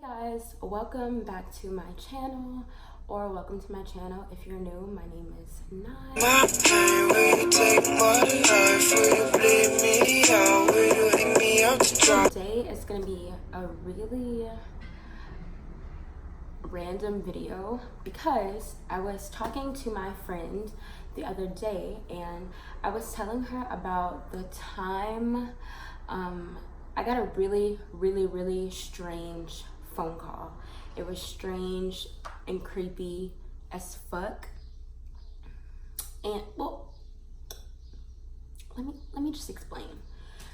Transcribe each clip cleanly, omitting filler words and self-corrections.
Hey guys, welcome back to my channel, or welcome to my channel if you're new. My name is Nai. My pain, will you take my life? Will you bleed me out? Will you hang me out to dry? Today is gonna be a really random video because I was talking to my friend the other day and I was telling her about the time I got a really strange phone call. It was strange and creepy as fuck. And well, let me just explain.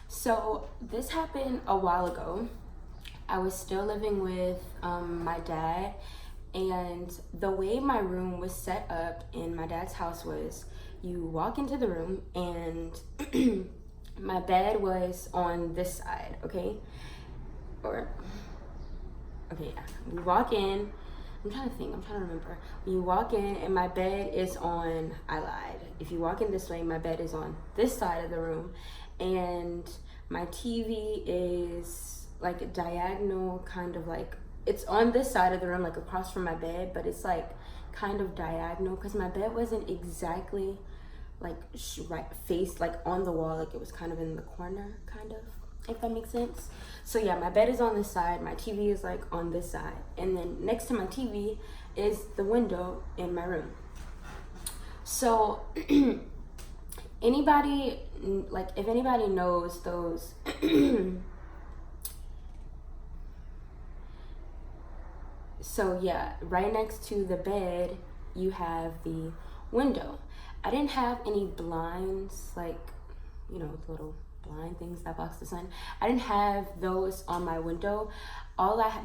So this happened a while ago. I was still living with my dad, and the way my room was set up in my dad's house was you walk into the room and my bed was on this side, okay? Yeah. We walk in, I'm trying to remember. When you walk in and my bed is on, I lied. If you walk in this way, my bed is on this side of the room, and my TV is like a diagonal, kind of like, it's on this side of the room, like across from my bed, but it's like kind of diagonal because my bed wasn't exactly like right face like on the wall, like it was kind of in the corner, kind of, if that makes sense. So yeah, my bed is on this side, my TV is like on this side, and then next to my TV is the window in my room. So anybody, like if anybody knows those so yeah, right next to the bed you have the window. I didn't have any blinds, like, you know, the little blind things that blocks the sun. I didn't have those on my window.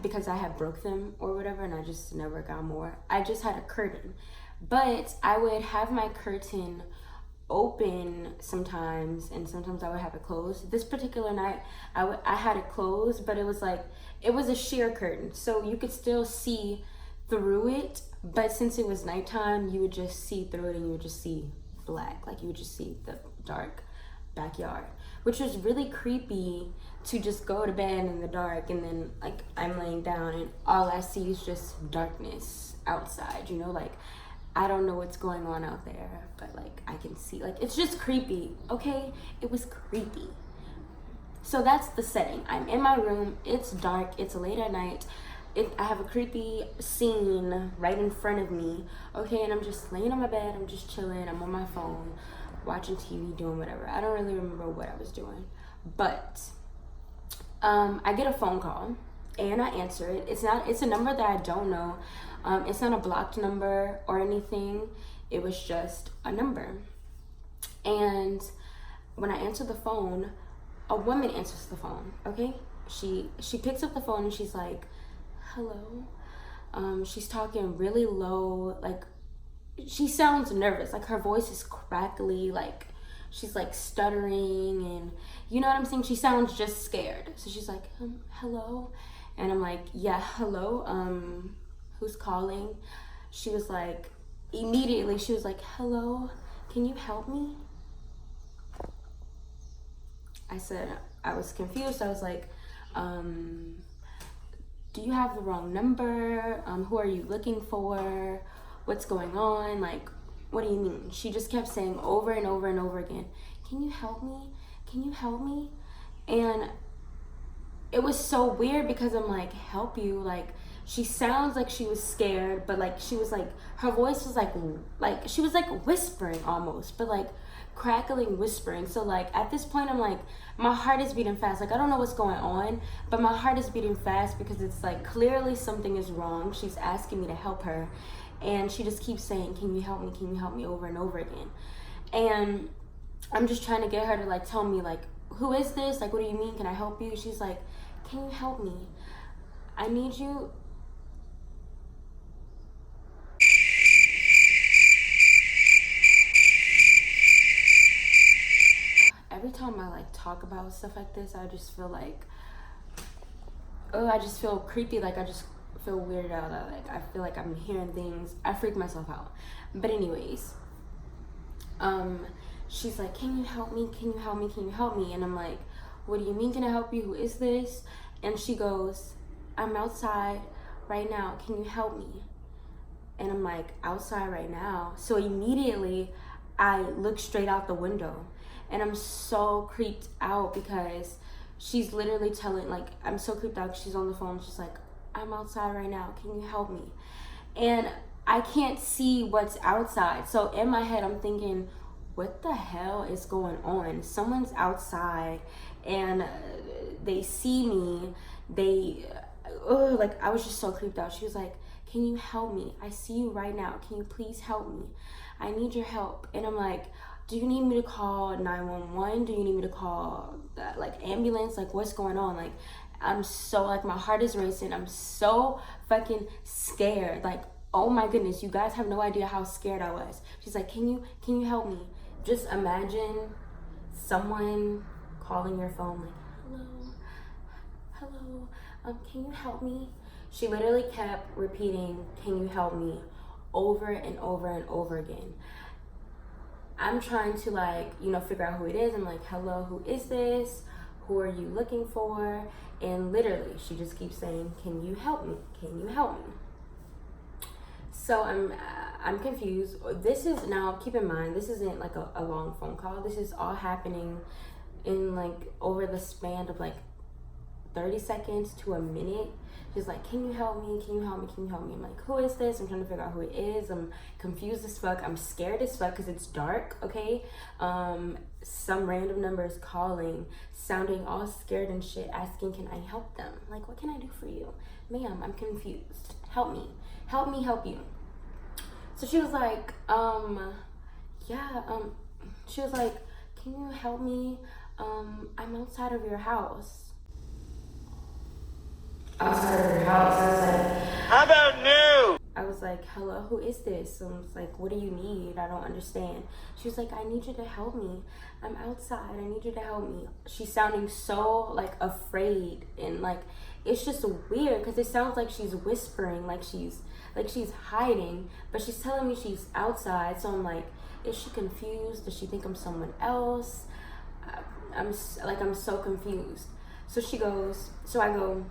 Because I had broke them or whatever, and I just never got more. I just had a curtain, but I would have my curtain open sometimes, and sometimes I would have it closed. This particular night, I had it closed, but it was a sheer curtain, so you could still see through it, but since it was nighttime, you would just see through it and you would just see black, like you would just see the dark backyard, which was really creepy to just go to bed in the dark and then like I'm laying down and all I see is just darkness outside, you know, like I don't know what's going on out there, but like I can see, like it's just creepy, okay? It was creepy. So that's the setting. I'm in my room, it's dark, it's late at night. I have a creepy scene right in front of me, okay, and I'm just laying on my bed, I'm just chilling, I'm on my phone, watching TV, doing whatever. I don't really remember what I was doing, but I get a phone call, and I answer it. It's a number that I don't know. It's not a blocked number or anything. It was just a number, and when I answer the phone, a woman answers the phone, okay? She picks up the phone, and she's like, hello. She's talking really low, like she sounds nervous, like her voice is crackly, like she's like stuttering, and you know what I'm saying, she sounds just scared. So she's like, hello, and I'm like, yeah, hello, who's calling? She was like, immediately she was like, hello, can you help me? I said, I was confused. I was like, do you have the wrong number? Who are you looking for? What's going on? Like, what do you mean? She just kept saying over and over and over again, can you help me? Can you help me? And it was so weird because I'm like, help you? Like, she sounds like she was scared, but like she was like, her voice was like she was like whispering almost, but like crackling, whispering. So like at this point I'm like, my heart is beating fast, like I don't know what's going on, but my heart is beating fast because it's like clearly something is wrong. She's asking me to help her, and she just keeps saying, can you help me, over and over again. And I'm just trying to get her to like tell me like, who is this, like what do you mean, can I help you? She's like, can you help me? I need you. Every time I like talk about stuff like this, I just feel like, I just feel creepy, like I just feel weirded out, like I feel like I'm hearing things, I freak myself out. But anyways, she's like, can you help me, and I'm like, what do you mean, can I help you, who is this? And she goes, I'm outside right now. Can you help me? And I'm like, outside right now? So immediately I look straight out the window, and I'm so creeped out because she's literally telling, like, I'm so creeped out. She's on the phone. She's like, I'm outside right now. Can you help me? And I can't see what's outside. So in my head, I'm thinking, what the hell is going on? Someone's outside and they see me. Like, I was just so creeped out. She was like, can you help me? I see you right now. Can you please help me? I need your help. And I'm like, do you need me to call 911? Do you need me to call like ambulance? Like, what's going on? Like, I'm so, like, my heart is racing. I'm so fucking scared. Like, oh my goodness, you guys have no idea how scared I was. She's like, can you help me? Just imagine someone calling your phone like, hello, can you help me? She literally kept repeating, can you help me, over and over and over again. I'm trying to, like, you know, figure out who it is. I'm like, hello, who is this? Who are you looking for? And literally, she just keeps saying, can you help me? Can you help me? So I'm confused. This is, now keep in mind, this isn't like a long phone call. This is all happening in, like, over the span of like 30 seconds to a minute. She's like, can you help me? Can you help me? Can you help me? I'm like, who is this? I'm trying to figure out who it is. I'm confused as fuck. I'm scared as fuck because it's dark, okay? Some random number is calling, sounding all scared and shit, asking, can I help them? Like, what can I do for you? Ma'am, I'm confused. Help me. Help me help you. So she was like, she was like, can you help me? I'm outside of your house. Outside of your house. I was like, how about new? I was like, hello, who is this? I was like, what do you need? I don't understand. She was like, I need you to help me. I'm outside. I need you to help me. She's sounding so, like, afraid, and, like, it's just weird because it sounds like she's whispering, like she's hiding, but she's telling me she's outside. So I'm like, is she confused? Does she think I'm someone else? I'm so confused. So she goes, so I go,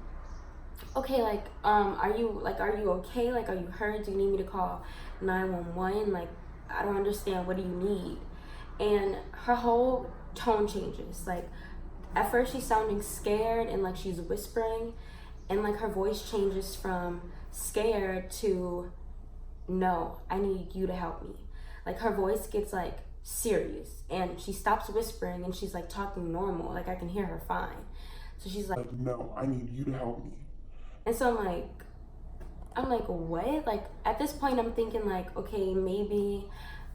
okay, like, are you okay? Like, are you hurt? Do you need me to call 911? Like, I don't understand. What do you need? And her whole tone changes. Like, at first she's sounding scared and like she's whispering, and like her voice changes from scared to, no, I need you to help me. Like, her voice gets like serious, and she stops whispering and she's like talking normal. Like, I can hear her fine. So she's like, no, I need you to help me. And so I'm like, what? Like, at this point, I'm thinking, like, okay, maybe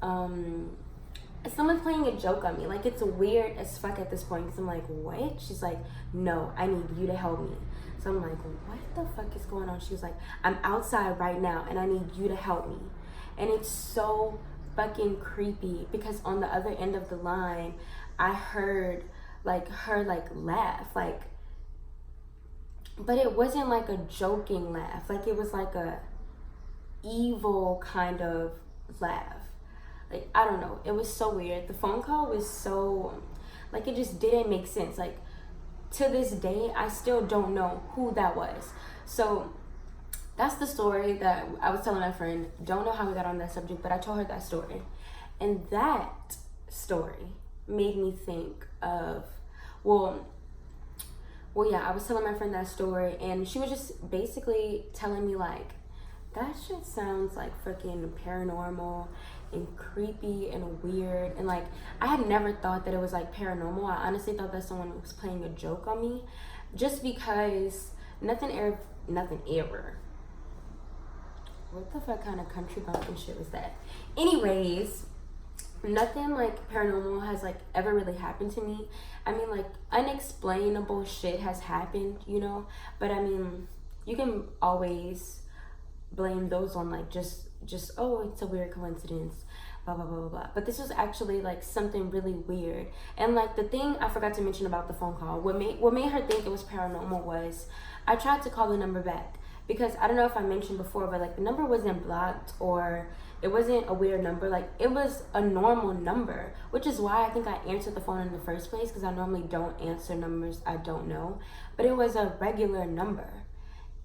someone's playing a joke on me. Like, it's weird as fuck at this point, because I'm like, what? She's like, no, I need you to help me. So I'm like, what the fuck is going on? She was like, I'm outside right now, and I need you to help me. And it's so fucking creepy, because on the other end of the line, I heard, like, her, like, laugh, like, but it wasn't like a joking laugh. Like, it was like a evil kind of laugh. Like, I don't know. It was so weird. The phone call was so, like, it just didn't make sense. Like, to this day, I still don't know who that was. So that's the story that I was telling my friend. Don't know how we got on that subject, but I told her that story. And that story made me think of, well, yeah, I was telling my friend that story, and she was just basically telling me, like, that shit sounds like freaking paranormal and creepy and weird. And, like, I had never thought that it was, like, paranormal. I honestly thought that someone was playing a joke on me, just because nothing ever. What the fuck kind of country bumpkin shit was that? Anyways, nothing like paranormal has like ever really happened to me. I mean, like, unexplainable shit has happened, you know, but I mean, you can always blame those on like just oh, it's a weird coincidence, blah blah blah blah blah. But this was actually like something really weird. And like, the thing I forgot to mention about the phone call, what made her think it was paranormal was, I tried to call the number back, because I don't know if I mentioned before, but like, the number wasn't blocked, or it wasn't a weird number. Like, it was a normal number, which is why I think I answered the phone in the first place, because I normally don't answer numbers I don't know. But it was a regular number.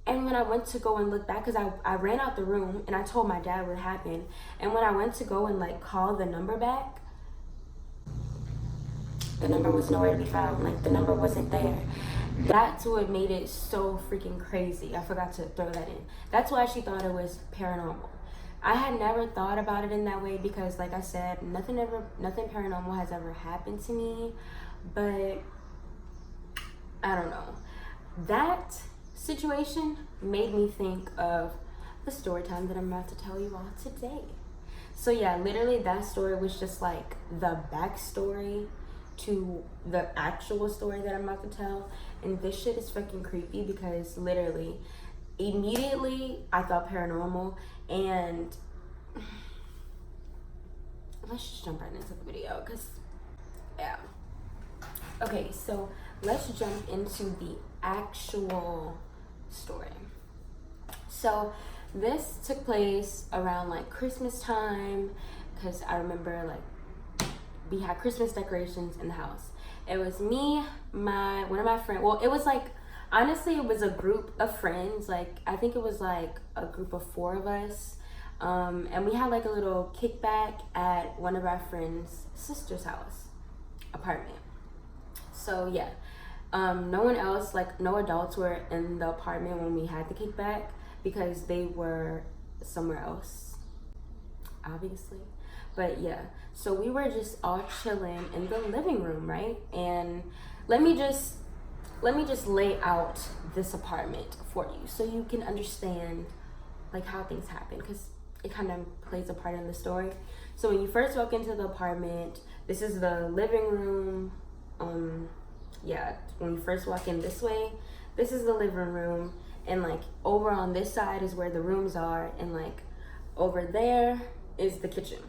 And when I went to go and look back, because I ran out the room and I told my dad what happened. And when I went to go and like call the number back, the number was nowhere to be found. Like the number wasn't there. That's what made it so freaking crazy. I forgot to throw that in. That's why she thought it was paranormal. I had never thought about it in that way because, like I said, nothing paranormal has ever happened to me. But I don't know. That situation made me think of the story time that I'm about to tell you all today. So yeah, literally that story was just like the backstory to the actual story that I'm about to tell. And this shit is freaking creepy because literally immediately I thought paranormal. And let's just jump right into the video because yeah. Okay, so let's jump into the actual story. So this took place around like Christmas time because I remember like we had Christmas decorations in the house. It was me, one of my friends. Well, it was like, honestly, it was a group of friends. Like, I think it was like a group of 4 of us. And we had like a little kickback at one of our friends' sister's house, apartment. So yeah, no one else, like no adults were in the apartment when we had the kickback because they were somewhere else, obviously. But yeah, so we were just all chilling in the living room, right? And let me just lay out this apartment for you so you can understand like how things happen, because it kind of plays a part in the story. So when you first walk into the apartment, this is the living room. Yeah, when you first walk in this way, this is the living room, and like over on this side is where the rooms are, and like over there is the kitchen.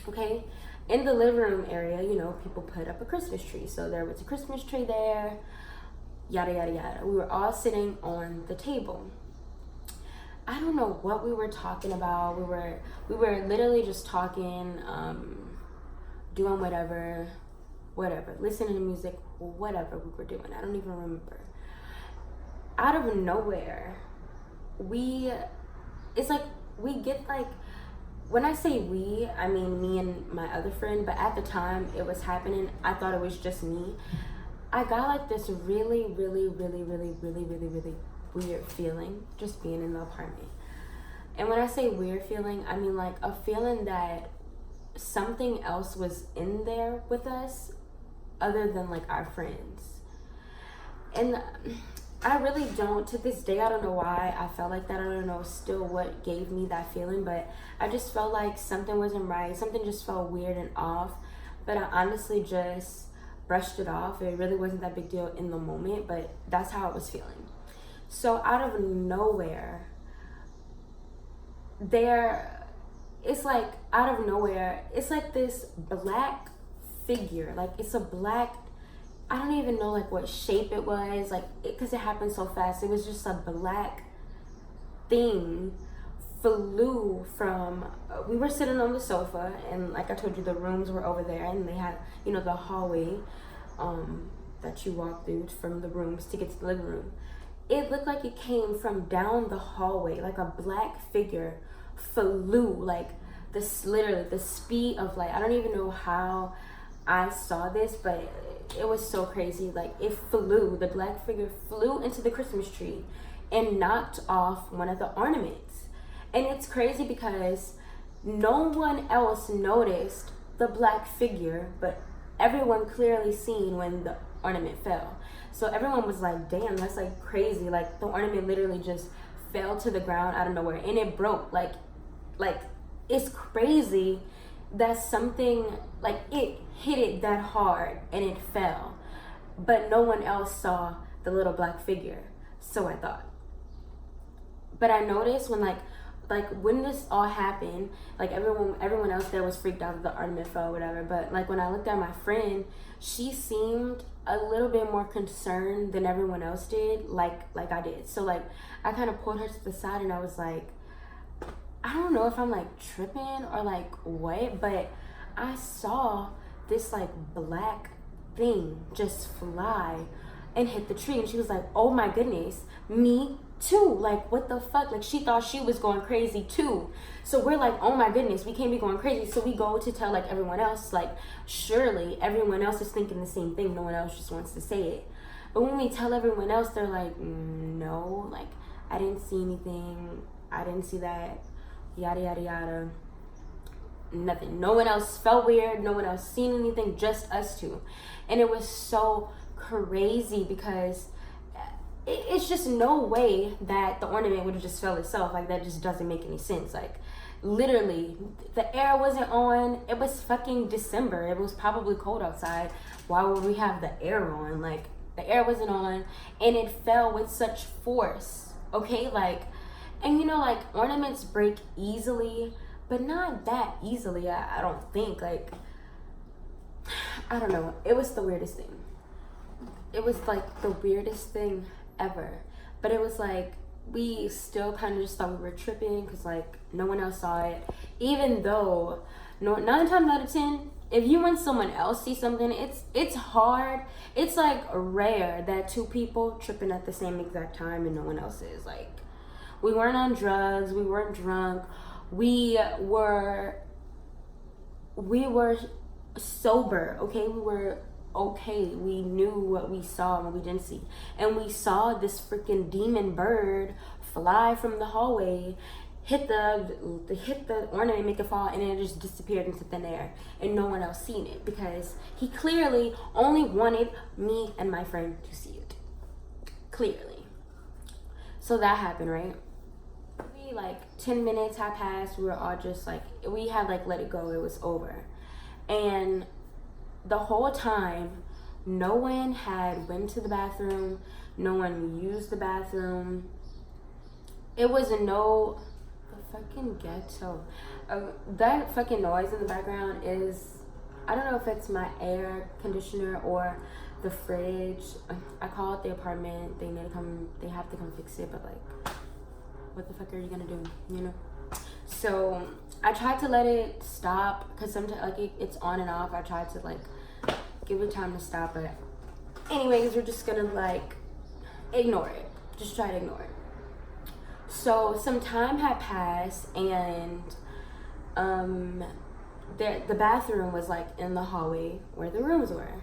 Okay, in the living room area, you know, people put up a Christmas tree, so there was a Christmas tree there, yada yada yada. We were all sitting on the table. I don't know what we were talking about. We were literally just talking, doing whatever, listening to music, whatever we were doing. I don't even remember. Out of nowhere, it's like we get like, when I say we, I mean me and my other friend, but at the time it was happening, I thought it was just me. I got like this really weird feeling just being in the apartment. And when I say weird feeling, I mean like a feeling that something else was in there with us other than like our friends. And I really don't, to this day, I don't know why I felt like that. I don't know still what gave me that feeling, but I just felt like something wasn't right. Something just felt weird and off, but I honestly just brushed it off. It really wasn't that big deal in the moment, but that's how I was feeling. So out of nowhere, it's like this black figure. Like it's a black, I don't even know like what shape it was, like because it happened so fast. It was just a black thing flew from, we were sitting on the sofa, and like I told you, the rooms were over there, and they had, you know, the hallway that you walk through from the rooms to get to the living room. It looked like it came from down the hallway, like a black figure flew, like this, literally the speed of light. I don't even know how I saw this, but it was so crazy. Like it flew, the black figure flew into the Christmas tree and knocked off one of the ornaments. And it's crazy because no one else noticed the black figure, but everyone clearly seen when the ornament fell. So everyone was like, damn, that's like crazy. Like the ornament literally just fell to the ground out of nowhere and it broke. Like it's crazy that something, like it hit it that hard and it fell, but no one else saw the little black figure, so I thought. But I noticed when when this all happened, like everyone else there was freaked out that the ornament fell or whatever, but like when I looked at my friend, she seemed a little bit more concerned than everyone else did, like I did. So like I kind of pulled her to the side and I was like, I don't know if I'm like tripping or like what, but I saw this like black thing just fly and hit the tree. And she was like, oh my goodness. Me, too. Like, what the fuck? Like, she thought she was going crazy too. So we're like, oh my goodness, we can't be going crazy. So we go to tell like everyone else, like, surely everyone else is thinking the same thing. No one else just wants to say it. But when we tell everyone else, they're like, no, like, I didn't see anything. I didn't see that. Yada, yada, yada. Nothing. No one else felt weird. No one else seen anything. Just us two. And it was so crazy because it's just no way that the ornament would have just fell itself. Like, that just doesn't make any sense. Like, literally, the air wasn't on. It was fucking December. It was probably cold outside. Why would we have the air on? Like, the air wasn't on, and it fell with such force. Okay, like, and you know, like, ornaments break easily, but not that easily. I don't think. Like, I don't know. It was the weirdest thing. It was like the weirdest thing ever. But it was like, we still kind of just thought we were tripping because like no one else saw it. Even though 9 times out of 10, if you and someone else see something, it's hard. It's like rare that 2 people tripping at the same exact time and no one else is. Like, we weren't on drugs, we weren't drunk, we were sober, okay? We were okay. We knew what we saw and what we didn't see. And we saw this freaking demon bird fly from the hallway, hit the ornament, make it fall, and then it just disappeared into thin air. And no one else seen it because he clearly only wanted me and my friend to see it. Clearly. So that happened, right? We, like, 10 minutes had passed. We were all just like, we had like let it go. It was over. And the whole time, no one had went to the bathroom. No one used the bathroom. It was the fucking ghetto. That fucking noise in the background is, I don't know if it's my air conditioner or the fridge. I called the apartment. They have to come fix it, but like, what the fuck are you gonna do, you know? So I tried to let it stop because sometimes like it's on and off. I tried to like give it time to stop, but anyways, we're just gonna like ignore it. Just try to ignore it. So some time had passed, and the bathroom was like in the hallway where the rooms were.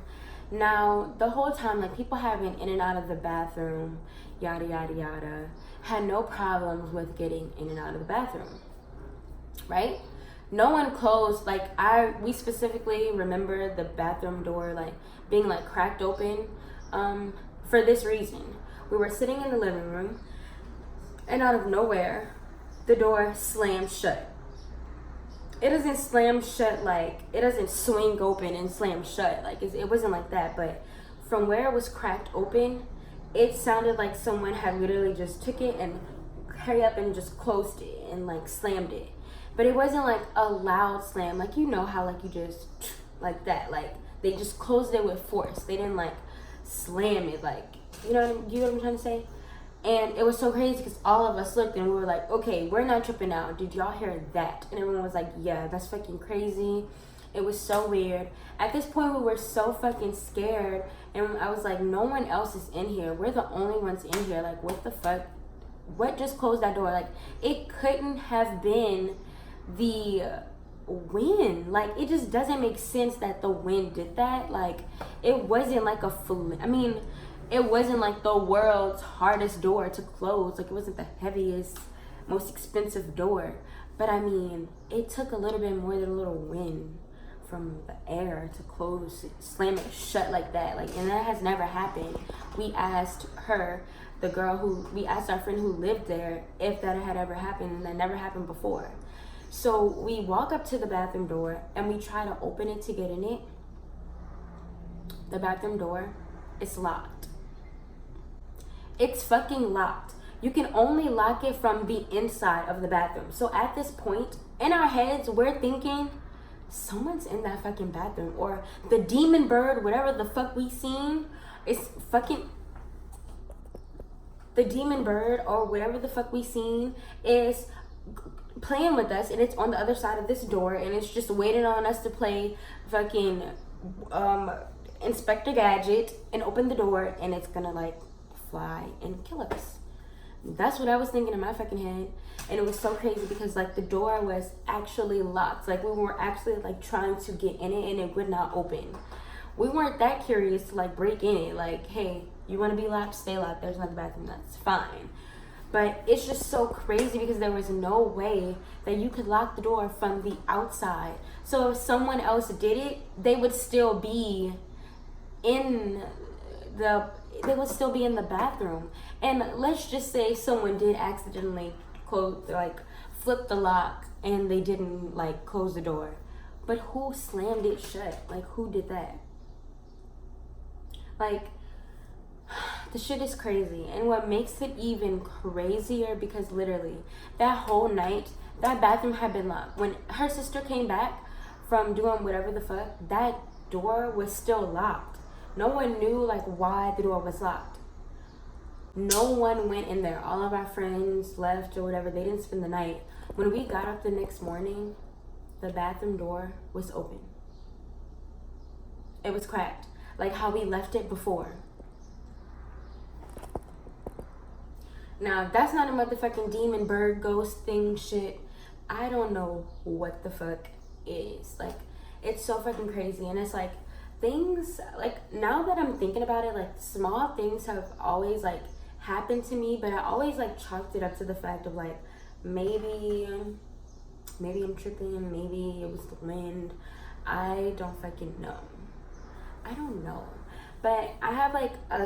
Now the whole time, like, people have been in and out of the bathroom, yada yada yada, had no problems with getting in and out of the bathroom, right? No one closed, like, we specifically remember the bathroom door like being like cracked open for this reason. We were sitting in the living room, and out of nowhere, the door slammed shut. It doesn't slam shut, like, it doesn't swing open and slam shut. Like, it wasn't like that, but from where it was cracked open, it sounded like someone had literally just took it and hurry up and just closed it and like slammed it. But it wasn't like a loud slam, like, you know how like you just like that, like they just closed it with force. They didn't like slam it, like, you know what I'm trying to say? And it was so crazy because all of us looked and we were like, okay, we're not tripping out. Did y'all hear that? And everyone was like, yeah, that's fucking crazy. It was so weird. At this point, we were so fucking scared. And I was like, no one else is in here. We're the only ones in here. Like, what the fuck? What just closed that door? Like, it couldn't have been the wind. Like, it just doesn't make sense that the wind did that. Like, it wasn't like it wasn't like the world's hardest door to close. Like, it wasn't the heaviest, most expensive door. But I mean, it took a little bit more than a little wind from the air to slam it shut like that. Like, and that has never happened. We asked our friend who lived there if that had ever happened, and that never happened before. So we walk up to the bathroom door and we try to open it to get in it. The bathroom door is locked. It's fucking locked. You can only lock it from the inside of the bathroom. So at this point, in our heads, we're thinking, someone's in that fucking bathroom. Or the demon bird, whatever the fuck we seen, is fucking... The demon bird, or whatever the fuck we seen, is playing with us. And it's on the other side of this door. And it's just waiting on us to play fucking Inspector Gadget and open the door. And it's gonna, like, fly and kill us. That's what I was thinking in my fucking head. And it was so crazy because like the door was actually locked. Like we were actually like trying to get in it and it would not open. We weren't that curious to like break in it. Like, hey, you want to be locked? Stay locked. There's another bathroom. That's fine. But it's just so crazy because there was no way that you could lock the door from the outside. So if someone else did it, they would still be in the bathroom. And let's just say someone did accidentally flip the lock and they didn't like close the door. But who slammed it shut? Like, who did that? Like, the shit is crazy. And what makes it even crazier, because literally that whole night that bathroom had been locked. When her sister came back from doing whatever the fuck, that door was still locked. No one knew like why the door was locked. No one went in there. All of our friends left or whatever. They didn't spend the night. When we got up the next morning, the bathroom door was open. It was cracked, like how we left it before. Now, that's not a motherfucking demon bird ghost thing shit. I don't know what the fuck is. Like, it's so fucking crazy. And it's like, things, like, now that I'm thinking about it, like, small things have always, like, happened to me. But I always, like, chalked it up to the fact of, like, maybe I'm tripping. Maybe it was the wind. I don't fucking know. I don't know. But I have, like, I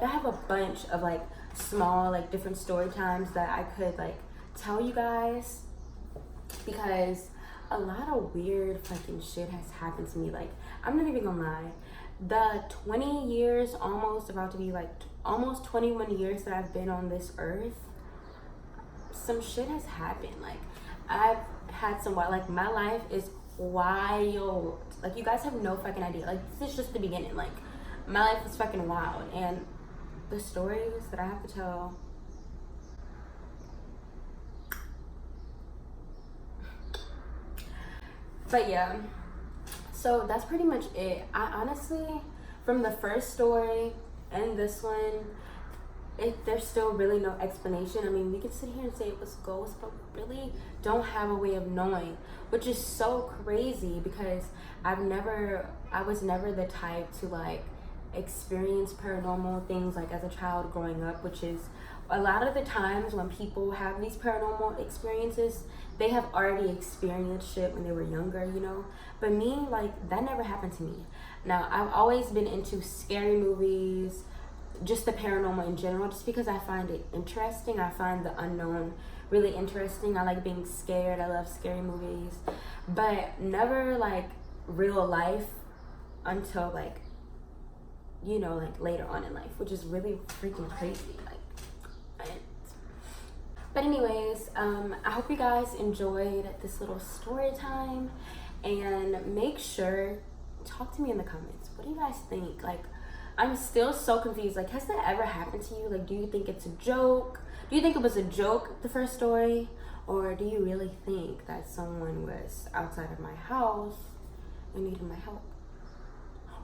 have a bunch of, like, small like different story times that I could like tell you guys, because a lot of weird fucking shit has happened to me. Like, I'm not even gonna lie, the 20 years, almost about to be like almost 21 years that I've been on this earth, some shit has happened. Like, I've had some wild, like, my life is wild. Like, you guys have no fucking idea. Like, this is just the beginning. Like, my life is fucking wild. And the stories that I have to tell, but yeah, so that's pretty much it. I honestly, from the first story and this one, there's still really no explanation. I mean, we could sit here and say it was ghosts, but we really don't have a way of knowing, which is so crazy because I was never the type to like experience paranormal things like as a child growing up, which is a lot of the times when people have these paranormal experiences, they have already experienced shit when they were younger, you know. But me, like, that never happened to me. Now, I've always been into scary movies, just the paranormal in general, just because I find it interesting. I find the unknown really interesting. I like being scared. I love scary movies, but never like real life until like, you know, like later on in life, which is really freaking crazy. Like, but anyways, I hope you guys enjoyed this little story time, and make sure, talk to me in the comments. What do you guys think? Like, I'm still so confused. Like, has that ever happened to you? Like, do you think it's a joke? Do you think it was a joke, the first story? Or do you really think that someone was outside of my house and needed my help?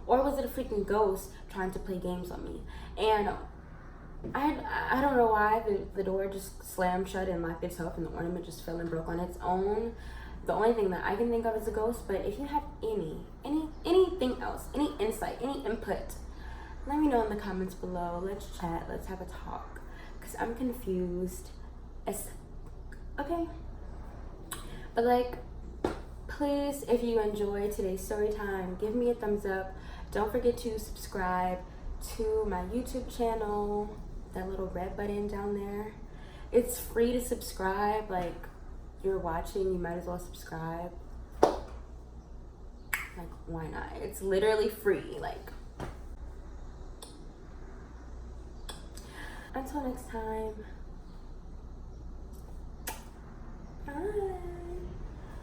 Or was it a freaking ghost trying to play games on me? And I don't know why the door just slammed shut and locked itself, and the ornament just fell and broke on its own. The only thing that I can think of is a ghost. But if you have anything else, any insight, any input, let me know in the comments below. Let's chat. Let's have a talk. Because I'm confused as okay. But like, please, if you enjoyed today's story time, give me a thumbs up. Don't forget to subscribe to my YouTube channel. That little red button down there. It's free to subscribe. Like, you're watching, you might as well subscribe. Like, why not? It's literally free. Like, until next time.